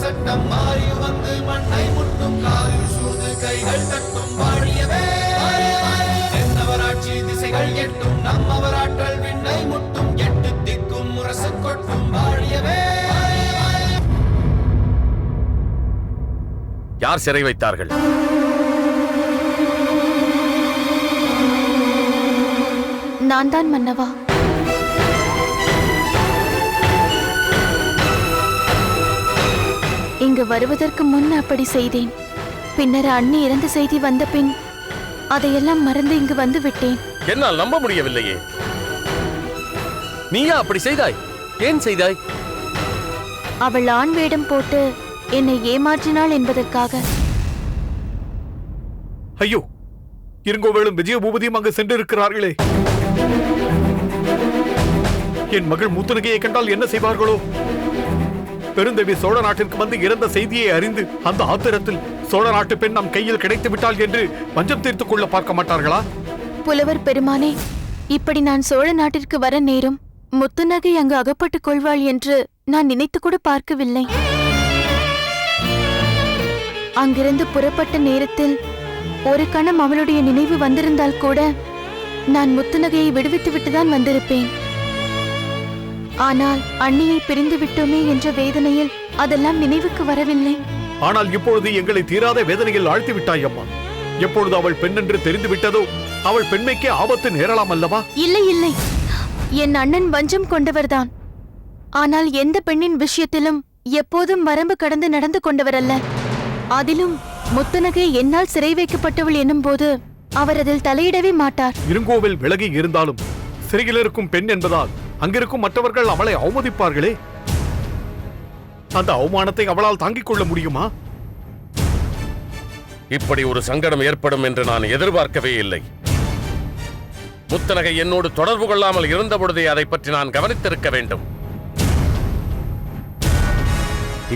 சட்டம் மாறி வந்து மண்ணை முட்டும் காலில் சூழ்ந்து கைகள் தட்டும் வாழியவே தென்னவராட்சி திசைகள் எட்டும் நம்மவராற்றல் விண்ணை முட்டும் எட்டு திக்கும் முரசு கொட்டும் வாழியவே. யார் சிறை வைத்தார்கள்? நான் தான் மன்னவா. இங்கு வருவதற்கு முன் அப்படி செய்தேன். பின்னர் அண்ணி இறந்த செய்தி வந்த பின் அதையெல்லாம் மறந்து இங்கு வந்து விட்டேன். என்னால் நம்ப முடியவில்லையே. நீயா அப்படி செய்தாய்? ஏன் செய்தாய்? அவள் ஆண் வேடம் போட்டு என்னை ஏமாற்றினாள் என்பதற்காக. ஐயோ, இருங்கோவேளும் விஜய பூபதியும் அங்கு சென்றிருக்கிறார்களே. என் மகள் முத்துநகையை கண்டால் என்ன செய்வார்களோ? பெருந்தேவி சோழ நாட்டிற்கு வந்து இறந்த செய்தியை அறிந்து அந்த ஆத்திரத்தில் சோழ நாட்டு பெண் நம் கையில் கிடைத்து விட்டாள் என்று பஞ்சம் தீர்த்துக் கொள்ள பார்க்க மாட்டார்களா? புலவர் பெருமானே, இப்படி நான் சோழ நாட்டிற்கு வர நேரும் முத்துநகை அங்கு அகப்பட்டுக் கொள்வாள் என்று நான் நினைத்து கூட பார்க்கவில்லை. அங்கிருந்து புறப்பட்ட நேரத்தில் ஒரு கணம் அவளுடைய நினைவு வந்திருந்தால் கூட நான் முத்துநகையை விடுவித்து விட்டுதான் வந்திருப்பேன். ஆனால் அண்ணியை பிரிந்து விட்டோமே என்ற வேதனையில் அதெல்லாம் நினைவுக்கு வரவில்லை. ஆனால் இப்பொழுது எங்களை தீராத வேதனையில் ஆழ்த்தி விட்டாய் அம்மா. எப்பொழுது அவள் பெண் என்று தெரிந்து விட்டதோ அவள் பெண்மைக்கே ஆபத்து நேரலாம் அல்லவா? இல்லை இல்லை, என் அண்ணன் வஞ்சம் கொண்டவர்தான். ஆனால் எந்த பெண்ணின் விஷயத்திலும் எப்போதும் வரம்பு கடந்து நடந்து கொண்டவர் அல்ல. அதிலும் முத்துநகை என்னால் சிறை வைக்கப்பட்டவள் என்னும் போது அவர் அதில் தலையிடவே மாட்டார். இருங்கோவில் விலகி இருந்தாலும் சிறையில் இருக்கும் பெண் என்பதால் அங்கிருக்கும் மற்றவர்கள் அவளை அவமதிப்பார்களே. அந்த அவமானத்தை அவளால் தாங்கிக் கொள்ள முடியுமா? இப்படி ஒரு சங்கடம் ஏற்படும் என்று நான் எதிர்பார்க்கவே இல்லை. முத்துநகை என்னோடு தொடர்பு கொள்ளாமல் இருந்தபொழுதே அதை பற்றி நான் கவனித்திருக்க வேண்டும்.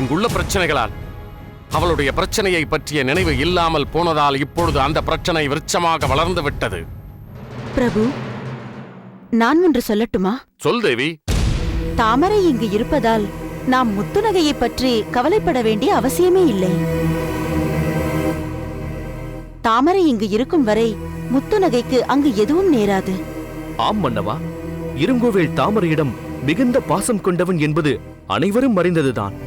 இங்குள்ள பிரச்சனைகளால் அவளுடைய பிரச்சனையை பற்றிய நினைவு இல்லாமல் போனதால் இப்பொழுது அந்த பிரச்சனை விருட்சமாக வளர்ந்து விட்டது. பிரபு, நான் ஒன்று சொல்லட்டுமா? சொல் தேவி. தாமரை இங்கு இருப்பதால் நாம் முத்துநகையை பற்றி கவலைப்பட வேண்டிய அவசியமே இல்லை. தாமரை இங்கு இருக்கும் வரை முத்துநகைக்கு அங்கு எதுவும் நேராது. ஆம் மன்னவா, இருங்கோவேள் தாமரையிடம் மிகுந்த பாசம் கொண்டவன் என்பது அனைவரும் அறிந்ததுதான்.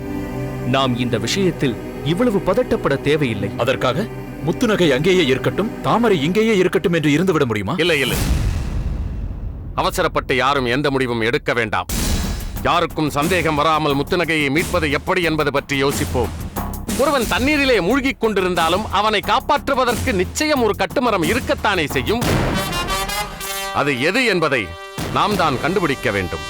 நாம் இந்த விஷயத்தில் இவ்வளவு பதட்டப்பட தேவையில்லை. அதற்காக முத்துநகை அங்கேயே இருக்கட்டும், தாமரை இங்கேயே இருக்கட்டும் என்று இருந்துவிட முடியுமா? இல்லை இல்லை, அவசரப்பட்டு யாரும் எந்த முடிவும் எடுக்க வேண்டாம். யாருக்கும் சந்தேகம் வராமல் முத்துநகையை மீட்பது எப்படி என்பது பற்றி யோசிப்போம். ஒருவன் தண்ணீரிலே மூழ்கிக் கொண்டிருந்தாலும் அவனை காப்பாற்றுவதற்கு நிச்சயம் ஒரு கட்டுமரம் இருக்கத்தானே செய்யும். அது எது என்பதை நாம் தான் கண்டுபிடிக்க வேண்டும்.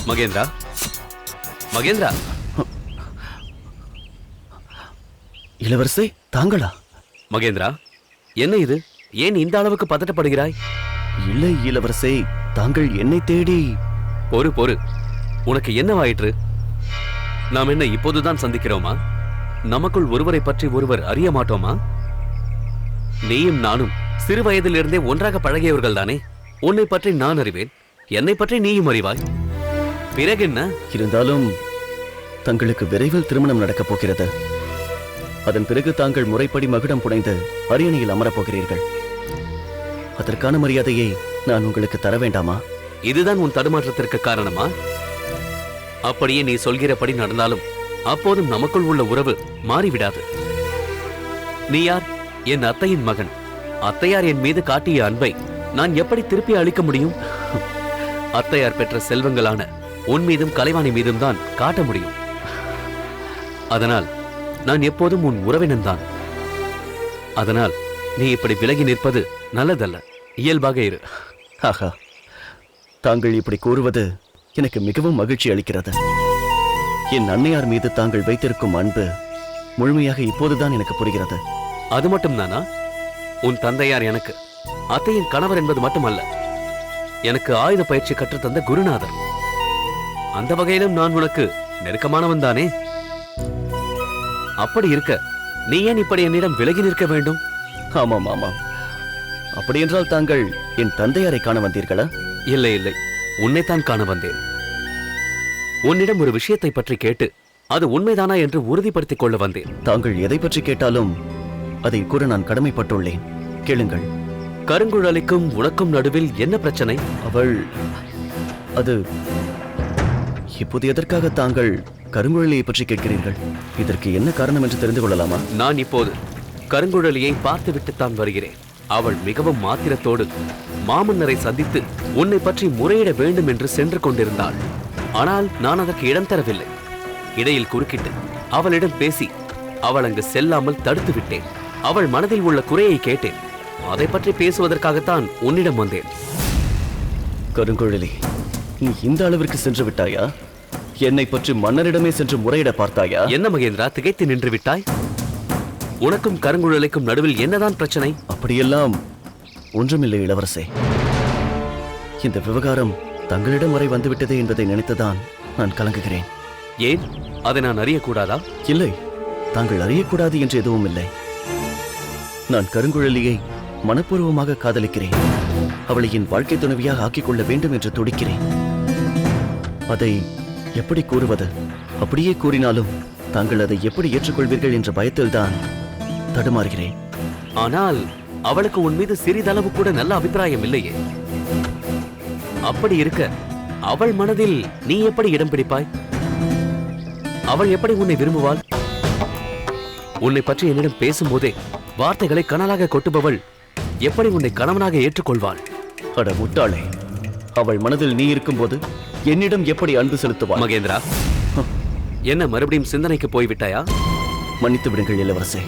மகேந்திரா, மகேந்திரா. இளவரசே, தாங்களா? மகேந்திரா, என்ன இது? ஏன் இந்த அளவுக்கு பதட்டப்படுகிறாய்? இல்லை இளவரசே, தாங்கள் என்னை தேடி. பொறு பொறு, உனக்கு என்னவாயிற்று? நாம் என்ன இப்போதுதான் சந்திக்கிறோமா? நமக்குள் ஒருவரை பற்றி ஒருவர் அறிய மாட்டோமா? நீயும் நானும் சிறு வயதிலிருந்தே ஒன்றாக பழகியவர்கள் தானே. உன்னை பற்றி நான் அறிவேன், என்னை பற்றி நீயும் அறிவாய். பிறகு என்ன? இருந்தாலும் தங்களுக்கு விரைவில் திருமணம் நடக்கப் போகிறது. அதன் பிறகு தாங்கள் முறைப்படி மகுடம் புனைந்து அரியணையில் அமரப் போகிறீர்கள். அதற்கான மரியாதையை நான் உங்களுக்கு தர வேண்டாமா? இதுதான் உன் தடுமாற்றத்திற்கு காரணமா? அப்படியே நீ சொல்கிறபடி நடந்தாலும் அப்போதும் நமக்குள் உள்ள உறவு மாறிவிடாது. நீ யார்? என் அத்தையின் மகன். அத்தையார் என் மீது காட்டிய அன்பை நான் எப்படி திருப்பி அளிக்க முடியும்? அத்தையார் பெற்ற செல்வங்களான உன் மீதும் கலைவாணி மீதும் தான் காட்ட முடியும். அதனால் நான் எப்போதும் உன் உறவினன் தான். அதனால் நீ இப்படி விலகி நிற்பது நல்லதல்ல. இயல்பாக இரு. ஆஹா, தாங்கள் இப்படி கூறுவது எனக்கு மிகவும் மகிழ்ச்சி அளிக்கிறது. என் அன்னையார் மீது தாங்கள் வைத்திருக்கும் அன்பு முழுமையாக இப்போதுதான் எனக்கு புரிகிறது. அது மட்டும் தானா? உன் தந்தையார் எனக்கு அத்தையின் கணவர் என்பது மட்டுமல்ல, எனக்கு ஆயுத பயிற்சி கற்றுத்தந்த குருநாதர். அந்த வகையிலும் நான் உனக்கு நெருக்கமானவன் தானே. அப்படி இருக்க நீ ஏன் இப்படி என்னிடம் விலகி நிற்க வேண்டும்? ஆமாம் ஆமாம், அப்படியென்றால் தாங்கள் என் தந்தையாரை காண வந்தீர்களா? இல்லை இல்லை, உன்னைத்தான் காண வந்தேன். உன்னிடம் ஒரு விஷயத்தை பற்றி கேட்டு அது உண்மைதானா என்று உறுதிப்படுத்திக் கொள்ள வந்தேன். தாங்கள் எதை பற்றி கேட்டாலும் அதை கூற நான் கடமைப்பட்டுள்ளேன். கேளுங்கள். கருங்குழலிக்கும் உனக்கும் நடுவில் என்ன பிரச்சனை? அவள் அது இப்போது எதற்காக தாங்கள் கருங்குழலியை பற்றி கேட்கிறீர்கள்? இதற்கு என்ன காரணம் என்று தெரிந்து கொள்ளலாமா? நான் இப்போது கருங்குழலியை பார்த்துவிட்டுத்தான் வருகிறேன். அவள் மிகவும் மாத்திரத்தோடு மாமன்னரை சந்தித்து உன்னை பற்றி முறையிட வேண்டும் என்று சென்று கொண்டிருந்தாள். ஆனால் நான் அதற்கு இடம் தரவில்லை. இடையில் குறுக்கிட்டு அவளிடம் பேசி அவள் அங்கு செல்லாமல் தடுத்து விட்டேன். அவள் மனதில் உள்ள குறையை கேட்டேன். அதை பற்றி பேசுவதற்காகத்தான் உன்னிடம் வந்தேன். கருங்குழலி, நீ இந்த அளவிற்கு சென்று விட்டாயா? என்னை பற்றி மன்னரிடமே சென்று முறையிட பார்த்தாயா? என்ன மகேந்திரா, திகைத்து நின்று விட்டாய்? உனக்கும் கருங்குழலிக்கும் நடுவில் என்னதான் பிரச்சனை? அப்படியெல்லாம் ஒன்றுமில்லை இளவரசே. இந்த விவகாரம் தங்களிடம் வரை வந்துவிட்டது என்பதை நினைத்துதான் நான் கலங்குகிறேன். ஏன், அதை நான் அறியக்கூடாதா? இல்லை, தாங்கள் அறியக்கூடாது என்று எதுவும் இல்லை. நான் கருங்குழலியை மனப்பூர்வமாக காதலிக்கிறேன். அவளை என் வாழ்க்கை துணைவியாக ஆக்கிக் கொள்ள வேண்டும் என்று துடிக்கிறேன். அதை எப்படி கூறுவது? அப்படியே கூறினாலும் தாங்கள் அதை எப்படி ஏற்றுக்கொள்வீர்கள் என்ற பயத்தில்தான் தடுமாறுகிறேன். ஆனால் அவளுக்கு உன் மீது சிறிதளவு கூட நல்ல அபிப்பிராயம் இல்லையே. அப்படி இருக்க அவள் மனதில் நீ எப்படி இடம் பிடிப்பாய்? அவள் எப்படி உன்னை விரும்புவாள்? உன்னை பற்றி என்னிடம் பேசும்போதே வார்த்தைகளை கனலாக கொட்டுபவள் எப்படி உன்னை கணவனாக ஏற்றுக்கொள்வாள்? அட முட்டாளே, அவள் மனதில் நீ இருக்கும்போது என்னிடம் எப்படி அன்பு செலுத்துவாள்? மகேந்திரா, என்ன மறுபடியும் சிந்தனைக்கு போய்விட்டாயா? மன்னித்து விடுங்கள் இளவரசே.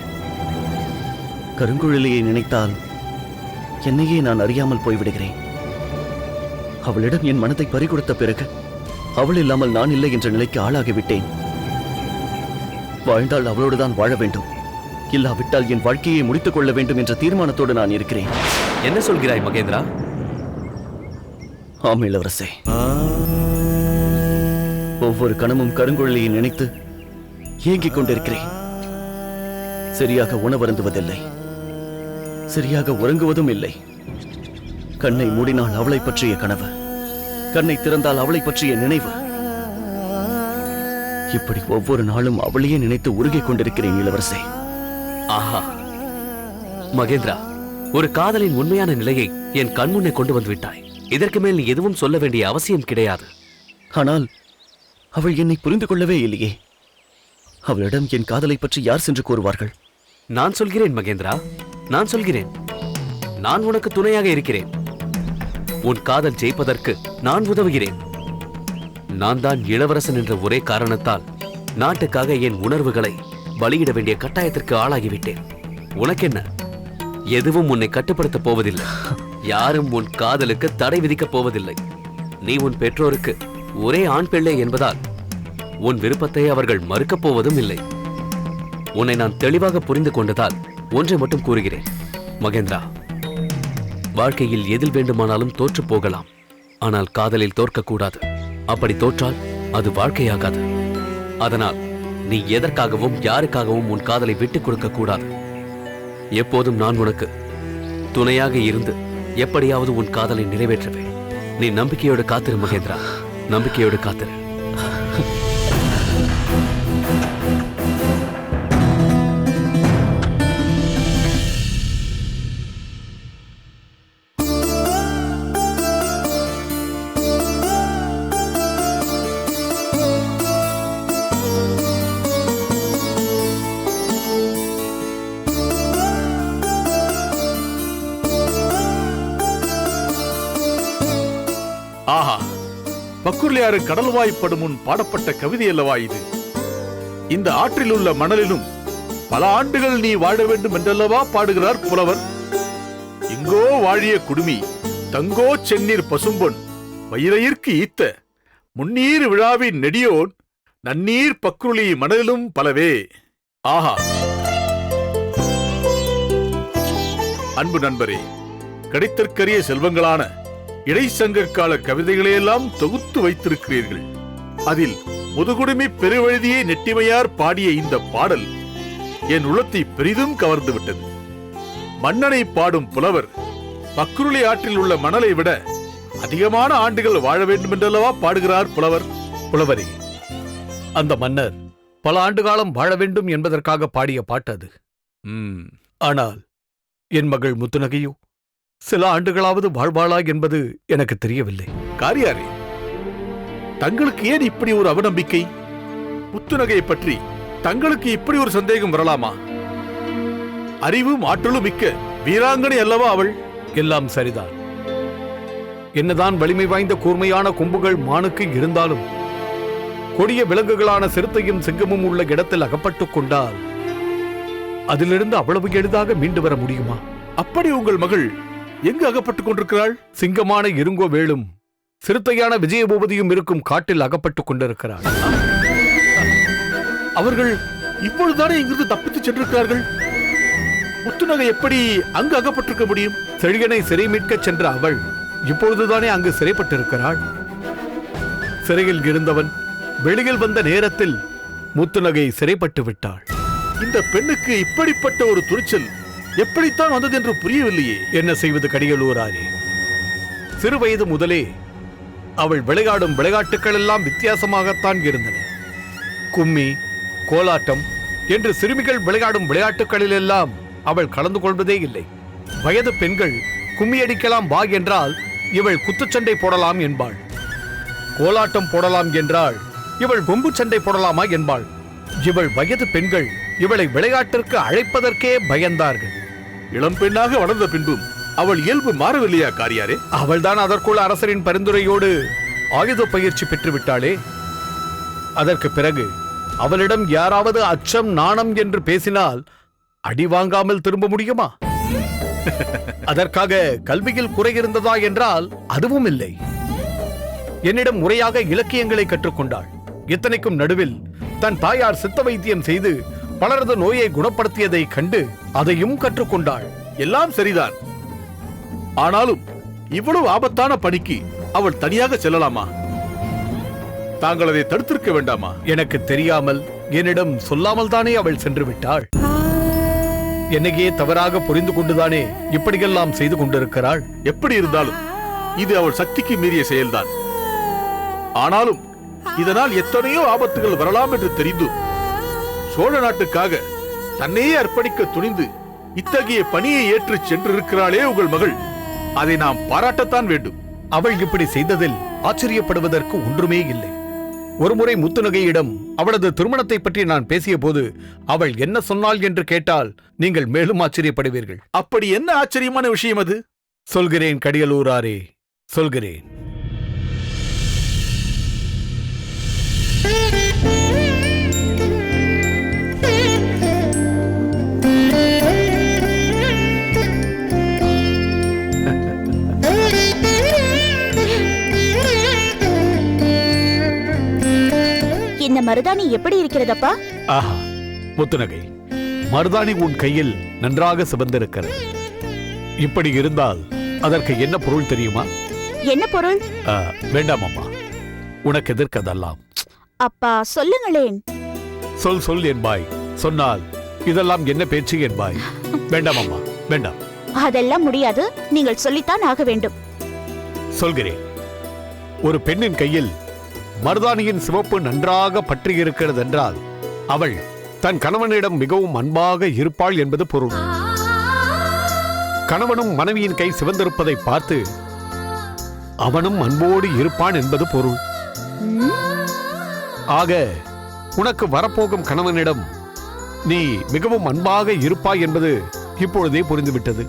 கருங்குழலியை நினைத்தால் என்னையே நான் அறியாமல் போய்விடுகிறேன். அவளிடம் என் மனதை பறிகொடுத்த பிறகு அவள் இல்லாமல் நான் இல்லை என்ற நிலைக்கு ஆளாகிவிட்டேன். வாழ்ந்தால் அவளோடுதான் வாழ வேண்டும், இல்லாவிட்டால் என் வாழ்க்கையை முடித்துக் கொள்ள வேண்டும் என்ற தீர்மானத்தோடு நான் இருக்கிறேன். என்ன சொல்கிறாய் மகேந்திரா? ஆம் இளவரசே, ஒவ்வொரு கணமும் கருங்குழலியை நினைத்து ஏங்கிக் கொண்டிருக்கிறேன். சரியாக உணவருந்துவதில்லை, சரியாக உறங்குவதும் இல்லை. கண்ணை மூடினால் அவளை பற்றிய கனவு, கண்ணை திறந்தால் அவளை பற்றிய நினைவு. இப்படி ஒவ்வொரு நாளும் அவளையே நினைத்து உருகிக் கொண்டிருக்கிறேன் இளவரசே. ஆஹா மகேந்திரா, ஒரு காதலின் உண்மையான நிலையை என் கண்முன்னே கொண்டு வந்து விட்டாய். இதற்கு மேல் நீ எதுவும் சொல்ல வேண்டிய அவசியம் கிடையாது. ஆனால் அவள் என்னை புரிந்து கொள்ளவே இல்லையே. அவளிடம் என் காதலை பற்றி யார் சென்று கூறுவார்கள்? நான் சொல்கிறேன் மகேந்திரா, நான் சொல்கிறேன். நான் உனக்கு துணையாக இருக்கிறேன். உன் காதல் ஜெயிப்பதற்கு நான் உதவுகிறேன். நான் தான் இளவரசன் என்ற ஒரே காரணத்தால் நாட்டுக்காக என் உணர்வுகளை பலியிட வேண்டிய கட்டாயத்திற்கு ஆளாகிவிட்டேன். உனக்கென்ன? எதுவும் உன்னை கட்டுப்படுத்தப் போவதில்லை. யாரும் உன் காதலுக்கு தடை விதிக்கப் போவதில்லை. நீ உன் பெற்றோருக்கு ஒரே ஆண் பிள்ளை என்பதால் உன் விருப்பத்தை அவர்கள் மறுக்கப் போவதும் இல்லை. உன்னை நான் தெளிவாக புரிந்து கொண்டதால் ஒன்றை மட்டும் கூறுகிறேன் மகேந்திரா. வாழ்க்கையில் எதில் வேண்டுமானாலும் தோற்று போகலாம், ஆனால் காதலில் தோற்கக்கூடாது. அப்படி தோற்றால் அது வாழ்க்கையாகாது. அதனால் நீ எதற்காகவும் யாருக்காகவும் உன் காதலை விட்டுக் கொடுக்க கூடாது. எப்போதும் நான் உனக்கு துணையாக இருந்து எப்படியாவது உன் காதலை நிறைவேற்றுவேன். நீ நம்பிக்கையோடு காத்திரு மகேந்திரா, நம்பிக்கையோடு காத்திரு. ஆஹா, பக்குர்லியாறு கடல் வாய்ப்படும் முன் பாடப்பட்ட கவிதை அல்லவா இது? இந்த ஆற்றில் உள்ள மணலிலும் பல ஆண்டுகள் நீ வாழ வேண்டும் என்றல்லவா பாடுகிறார் புலவர். இங்கோ வாழிய குடுமி, தங்கோ செந்நீர் பசும்பொன், வயிறையிற்கு ஈத்த முன்னீர் விழாவின் நெடியோன், நன்னீர் பக்குருளி மணலிலும் பலவே. ஆஹா, அன்பு நண்பரே, கிடைத்தற்கரிய செல்வங்களான இடைச்சங்கற்கால கவிதைகளையெல்லாம் தொகுத்து வைத்திருக்கிறீர்கள். அதில் முதுகுடுமி பெருவழுதியை நெட்டிமையார் பாடிய இந்த பாடல் என் உள்ளத்தை பெரிதும் கவர்ந்து விட்டது. மன்னனை பாடும் புலவர் பக்ருளி ஆற்றில் உள்ள மணலை விட அதிகமான ஆண்டுகள் வாழ வேண்டும் என்றல்லவா பாடுகிறார் புலவர். புலவரே, அந்த மன்னர் பல ஆண்டு காலம் வாழ வேண்டும் என்பதற்காக பாடிய பாட்டு அது. ஆனால் என் மகள் முத்துநகையோ சில ஆண்டுகளாவது வாழ்வாளா என்பது எனக்கு தெரியவில்லை. காரியாரே, தங்களுக்கு ஏன் இப்படி ஒரு அவநம்பிக்கை? முத்துநகையை பற்றி தங்களுக்கு இப்படி ஒரு சந்தேகம் வரலாமா? அறிவும் ஆற்றலும் மிக்க வீராங்கனை அல்லவா அவள்? எல்லாம் சரிதான். என்னதான் வலிமை வாய்ந்த கூர்மையான கொம்புகள் மானுக்கு இருந்தாலும் கொடிய விலங்குகளான சிறுத்தையும் சிங்கமும் உள்ள இடத்தில் அகப்பட்டுக் கொண்டால் அதிலிருந்து அவ்வளவு எளிதாக மீண்டு வர முடியுமா? அப்படி உங்கள் மகள் எங்கு அகப்பட்டுக் கொண்டிருக்கிறாள்? சிங்கமான இருங்கோ வேளும் சிறுத்தையான விஜயபூபதியும் இருக்கும் காட்டில் அகப்பட்டுக் கொண்டிருக்கிறாள். அவர்கள் இப்பொழுதுதானே இங்கிருந்து தப்பித்து சென்றிருக்கிறார்கள். முத்துநகை எப்படி அங்கு அகப்பட்டிருக்க முடியும்? செழியனை சிறை மீட்கச் சென்ற அவள் இப்பொழுதுதானே அங்கு சிறைப்பட்டிருக்கிறாள். சிறையில் இருந்தவன் வெளியில் வந்த நேரத்தில் முத்துநகை சிறைப்பட்டு விட்டாள். இந்த பெண்ணுக்கு இப்படிப்பட்ட ஒரு துணிச்சல் எப்படித்தான் வந்தது என்று புரியவில்லையே. என்ன செய்வது கடியலூராரே? சிறு வயது முதலே அவள் விளையாடும் விளையாட்டுகள் எல்லாம் வித்தியாசமாகத்தான் இருந்தன. கும்மி, கோலாட்டம் என்று சிறுமிகள் விளையாடும் விளையாட்டுகளிலெல்லாம் அவள் கலந்து கொள்வதே இல்லை. வயது பெண்கள் கும்மி அடிக்கலாம் வா என்றால் இவள் குத்துச்சண்டை போடலாம் என்பாள். கோலாட்டம் போடலாம் என்றால் இவள் கொம்பு சண்டை போடலாமா என்பாள். இவள் வயது பெண்கள் இவளை விளையாட்டிற்கு அழைப்பதற்கே பயந்தார்கள். இளம் பெண்ணாக வளர்ந்த பின்பும் அவள் இயல்பு மாறவில்லையா காரியாரே? அவள்தான் அதற்குள் அரசரின் பரிந்துரையோடு ஆயுத பயிற்சி பெற்று விட்டாளே. அதற்கு பிறகு அவளிடம் யாராவது அச்சம் நாணம் என்று பேசினால் அடி வாங்காமல் திரும்ப முடியுமா? அதற்காக கல்வியில் குறை இருந்ததா என்றால் அதுவும் இல்லை. என்னிடம் முறையாக இலக்கியங்களை கற்றுக்கொண்டாள். இத்தனைக்கும் நடுவில் தன் தாயார் சித்த வைத்தியம் செய்து பலரது நோயை குணப்படுத்தியதை கண்டு அதையும் கற்றுக்கொண்டாள். எல்லாம் சரிதான். ஆனாலும் இவ்வளவு ஆபத்தான பணிக்கு அவள் தனியாக செல்லலாமா? தாங்கள் அதை தடுத்திருக்க வேண்டாமா? எனக்கு தெரியாமல் என்னிடம் சொல்லாமல் தானே அவள் சென்று விட்டாள். என்னையே தவறாக புரிந்து கொண்டுதானே இப்படியெல்லாம் செய்து கொண்டிருக்கிறாள். எப்படி இருந்தாலும் இது அவள் சக்திக்கு மீறிய செயல்தான். ஆனாலும் இதனால் எத்தனையோ ஆபத்துகள் வரலாம் என்று தெரிந்தும் சோழ நாட்டுக்காக தன்னையே அர்ப்பணிக்க துணிந்து இத்தகைய பணியை ஏற்று சென்றிருக்கிறாளே உங்கள் மகள். அதை நாம் பாராட்டத்தான் வேண்டும். அவள் இப்படி செய்ததில் ஆச்சரியப்படுவதற்கு ஒன்றுமே இல்லை. ஒருமுறை முத்துநகையிடம் அவளது திருமணத்தை பற்றி நான் பேசிய போது அவள் என்ன சொன்னாள் என்று கேட்டால் நீங்கள் மேலும் ஆச்சரியப்படுவீர்கள். அப்படி என்ன ஆச்சரியமான விஷயம் அது? சொல்கிறேன் கடியலூராரே, சொல்கிறேன். இந்த மருதாணி எப்படி இருக்கிறதப்பா? ஆஹா, முத்துநகை, மருதாணி உன் கையில் நன்றாக சிவந்திருக்கிறது. இப்படி இருந்தால் அதற்கு என்ன பொருள் தெரியுமா? என்ன பொருள்? வேண்டாம் அம்மா, உனக்கு எதற்கதெல்லாம்? அப்பா சொல்லுங்களேன். சொல் சொல் என்பாய், சொன்னால் இதெல்லாம் என்ன பேச்சு என்பாய். வேண்டாம் அம்மா, வேண்டாம். அதெல்லாம் முடியாது, நீங்கள் சொல்லித்தான் ஆக வேண்டும். சொல்கிறேன். ஒரு பெண்ணின் கையில் மருதாணியின் சிவப்பு நன்றாக பற்றி இருக்கிறது என்றால் அவள் தன் கணவனிடம் மிகவும் அன்பாக இருப்பாள் என்பது பொருள். கணவனும் மனைவியின் கை சிவந்திருப்பதை பார்த்து அவனும் அன்போடு இருப்பான் என்பது பொருள். ஆக உனக்கு வரப்போகும் கணவனிடம் நீ மிகவும் அன்பாக இருப்பாய் என்பது இப்பொழுதே புரிந்துவிட்டது.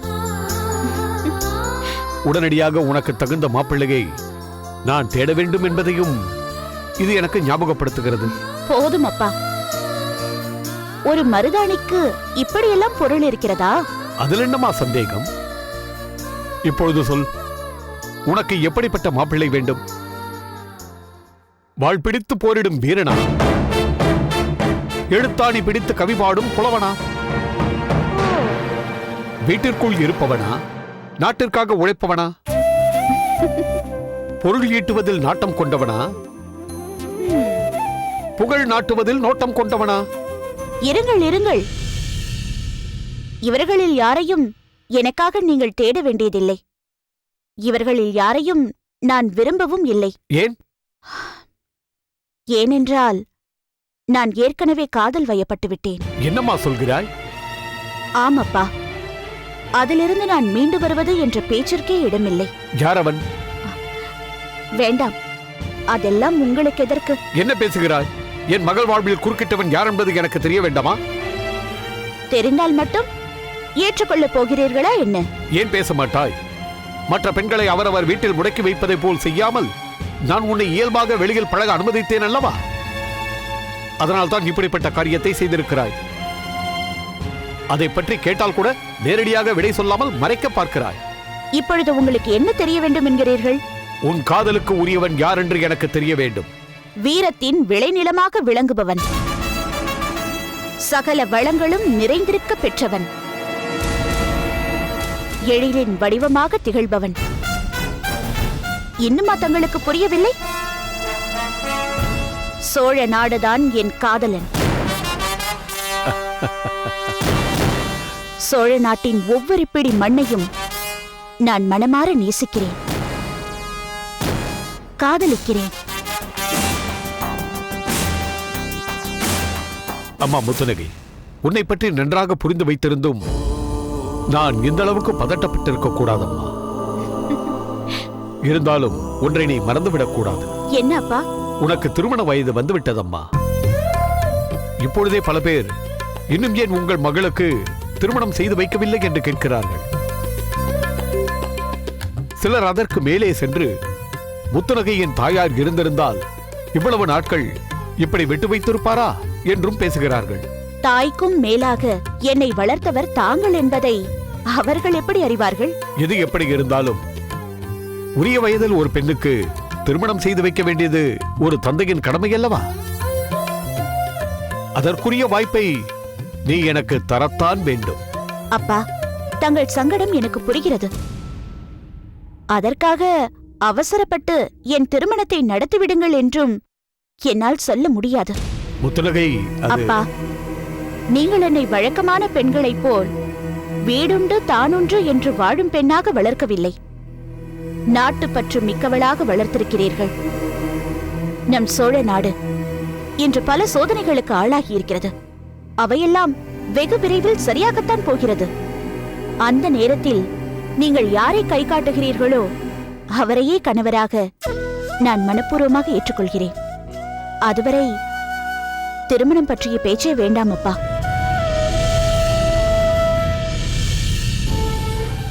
உடனடியாக உனக்கு தகுந்த மாப்பிள்ளையை நான் தேட வேண்டும் என்பதையும் இது எனக்கு ஞாபகப்படுத்துகிறது. போதும் அப்பா, ஒரு மருதாணிக்கு இப்படியெல்லாம் பொருள் இருக்கிறதா? அதில் என்னமா சந்தேகம்? இப்பொழுது சொல், உனக்கு எப்படிப்பட்ட மாப்பிள்ளை வேண்டும்? வாழ் பிடித்து போரிடும் வீரனா, எழுத்தாணி பிடித்து கவி பாடும் புலவனா, வீட்டிற்குள் இருப்பவனா, நாட்டிற்காக உழைப்பவனா, பொருள் ஈட்டுவதில் நாட்டம் கொண்டவனா, புகழ் நாட்டுவதில் நோட்டம் கொண்டவனா? இருங்கள் இருங்கள், இவர்களில் யாரையும் எனக்காக நீங்கள் தேட வேண்டியதில்லை. இவர்களில் யாரையும் நான் விரும்பவும் இல்லை. ஏன்? ஏனென்றால் நான் ஏற்கனவே காதல் வயப்பட்டு விட்டேன். என்னம்மா சொல்கிறாய்? ஆமப்பா, அதிலிருந்து நான் மீண்டு வருவது என்ற பேச்சிற்கே இடமில்லை. யார் அவன்? வேண்டாம், அதெல்லாம் உங்களுக்கு எதற்கு? என்ன பேசுகிறாய்? என் மகள் வாழ்வில் குறுக்கிட்டவன் யார் என்பது எனக்கு தெரிய வேண்டாமா? தெரிந்தால் மட்டும் ஏற்றுக்கொள்ளப் போகிறீர்களா என்ன? ஏன் பேச மாட்டாய்? மற்ற பெண்களை அவரவர் வீட்டில் முடக்கி வைப்பதை போல் செய்யாமல் நான் உன்னை இயல்பாக வெளியில் பழக அனுமதித்தேன் அல்லவா? அதனால் தான் இப்படிப்பட்ட காரியத்தை செய்திருக்கிறாய். அதை பற்றி கேட்டால் கூட நேரடியாக விடை சொல்லாமல் மறைக்க பார்க்கிறாய். இப்பொழுது உங்களுக்கு என்ன தெரிய வேண்டும் என்கிறீர்கள்? உன் காதலுக்கு உரியவன் யார் என்று எனக்கு தெரிய வேண்டும். வீரத்தின் விளைநிலமாக விளங்குபவன், சகல வளங்களும் நிறைந்திருக்க பெற்றவன், எழிலின் வடிவமாக திகழ்பவன். இன்னுமா தங்களுக்கு புரியவில்லை? சோழ நாடுதான் என் காதலன். சோழ நாட்டின் ஒவ்வொரு பிடி மண்ணையும் நான் மனமாற நேசிக்கிறேன், காதலிக்கிறேன். அம்மா முத்துநகை, உன்னை பற்றி நன்றாக புரிந்து வைத்திருந்தும் நான் இந்த அளவுக்கு பதட்டப்பட்டிருக்க கூடாதம்மா. இருந்தாலும் ஒன்றை நீ மறந்துவிடக் கூடாது. என்ன அப்பா? உனக்கு திருமண வயது வந்துவிட்டதம்மா. இப்பொழுதே பல பேர் இன்னும் ஏன் உங்கள் மகளுக்கு திருமணம் செய்து வைக்கவில்லை என்று கேட்கிறார்கள். சிலர் அதற்கு மேலே சென்று முத்துநகையின் தாயார் இருந்திருந்தால் இவ்வளவு நாட்கள் இப்படி விட்டு வைத்திருப்பாரா என்றும் பேசுகிறார்கள். தாய்க்கும் மேலாக என்னை வளர்த்தவர் தாங்கள் என்பதை அவர்கள் எப்படி அறிவார்கள்? எது எப்படி இருந்தாலும் உரிய வயதில் ஒரு பெண்ணுக்கு திருமணம் செய்து வைக்க வேண்டியது ஒரு தந்தையின் கடமை அல்லவா? அதற்குரிய வாய்ப்பை நீ எனக்கு தரத்தான் வேண்டும். அப்பா, தங்கள் சங்கடம் எனக்கு புரிகிறது. அதற்காக அவசரப்பட்டு என் திருமணத்தை நடத்திவிடுங்கள் என்றும் என்னால் சொல்ல முடியாது. முத்துநகை, அப்பா, நீங்கள் என்னை வழக்கமான பெண்களைப் போல் வீடுண்டு தானுண்டு என்று வாழும் பெண்ணாக வளர்க்கவில்லை. நாட்டுப்பற்று மிக்கவளாக வளர்த்திருக்கிறீர்கள். நம் சோழ நாடு இன்று பல சோதனைகளுக்கு ஆளாகி இருக்கிறது. அவையெல்லாம் வெகு விரைவில் சரியாகத்தான் போகிறது. அந்த நேரத்தில் நீங்கள் யாரை கை காட்டுகிறீர்களோ அவரையே கணவராக நான் மனப்பூர்வமாக ஏற்றுக்கொள்கிறேன். அதுவரை திருமணம் பற்றிய பேச்சே வேண்டாம் அப்பா.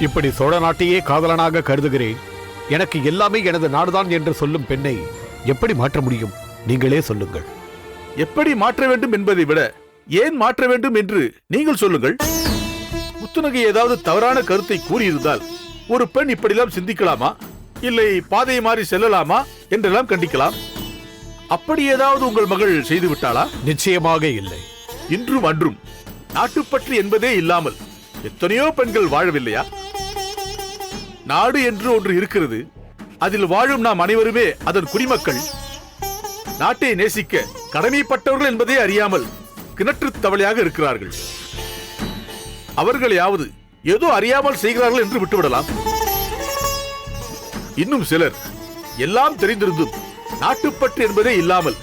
இப்படி சோழ நாட்டையே காதலனாக கருதுகிறேன், எனக்கு எல்லாமே எனது நாடுதான் என்று சொல்லும் பெண்ணை எப்படி மாற்ற முடியும்? நீங்களே சொல்லுங்கள். எப்படி மாற்ற வேண்டும் என்பதை விட ஏன் மாற்ற வேண்டும் என்று நீங்கள் சொல்லுங்கள். முத்துநகை ஏதாவது தவறான கருத்தை கூறியிருந்தால் ஒரு பெண் இப்படிலாம் சிந்திக்கலாமா, இல்லை பாதையை மாறி செல்லலாமா என்றெல்லாம் கண்டிக்கலாம். அப்படி ஏதாவது உங்கள் மகள் செய்து விட்டாளா? நிச்சயமாக இல்லை. இன்றும் அன்றும் நாட்டுப்பற்று என்பதே இல்லாமல் எத்தனையோ பெண்கள் வாழவில்லையா? நாடு என்று ஒன்று இருக்கிறது, அதில் வாழும் நாம் அனைவருமே அதன் குடிமக்கள். நாட்டை நேசிக்க கடமைப்பட்டவர்கள் என்பதே அறியாமல் கிணற்று தவளையாக இருக்கிறார்கள். அவர்களையாவது ஏதோ அறியாமல் செய்கிறார்கள் என்று விட்டுவிடலாம். இன்னும் சிலர் எல்லாம் தெரிந்திருந்தும் நாட்டுப்பற்று என்பதே இல்லாமல்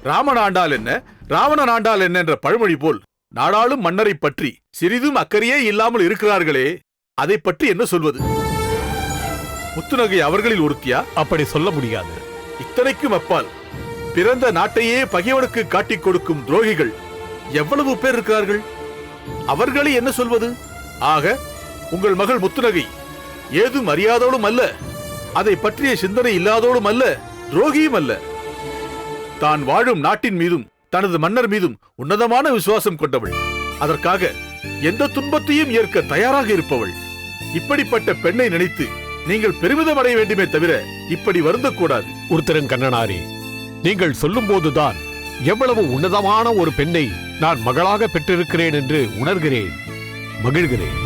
ராமன் ஆண்டால் என்ன ராவணன் ஆண்டால் என்ன என்ற பழமொழி போல் நாடாளும் மன்னரை பற்றி சிறிதும் அக்கறையே இல்லாமல் இருக்கிறார்களே, அதை பற்றி என்ன சொல்வது? முத்துநகை அவர்களில் ஒருத்தியா? அப்படி சொல்ல முடியாது. இத்தனைக்கும் அப்பால் பிறந்த நாட்டையே பகைவனுக்கு காட்டிக் கொடுக்கும் துரோகிகள் எவ்வளவு பேர் இருக்கிறார்கள்? அவர்களை என்ன சொல்வது? ஆக உங்கள் மகள் முத்துநகை ஏதும் அறியாதோடும் அல்ல, அதை பற்றிய சிந்தனை இல்லாதோடும் அல்ல, துரோகியும் அல்ல. தான் வாழும் நாட்டின் மீதும் தனது மன்னர் மீதும் உன்னதமான விசுவாசம் கொண்டவள். அதற்காக எந்த துன்பத்தையும் ஏற்க தயாராக இருப்பவள். இப்படிப்பட்ட பெண்ணை நினைத்து நீங்கள் பெருமிதம் அடைய வேண்டுமே தவிர இப்படி வருந்தக்கூடாது. உருத்திரங்கண்ணனாரே, நீங்கள் சொல்லும் போதுதான் எவ்வளவு உன்னதமான ஒரு பெண்ணை நான் மகளாக பெற்றிருக்கிறேன் என்று உணர்கிறேன், மகிழ்கிறேன்.